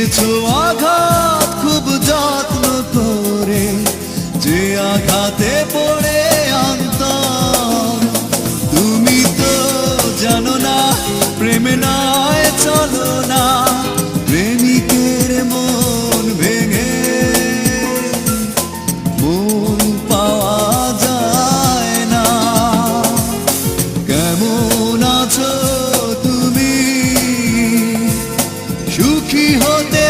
দিয়েছো আঘাত খুব যত্ন করে, যে আঘাতে পড়ে অন্তর। তুমি তো জানো না প্রেমে নয় চলো না, প্রেমিকের মন ভেঙে মন পাওয়া যায় না। কেমন আছো তুমি, সুখী হতে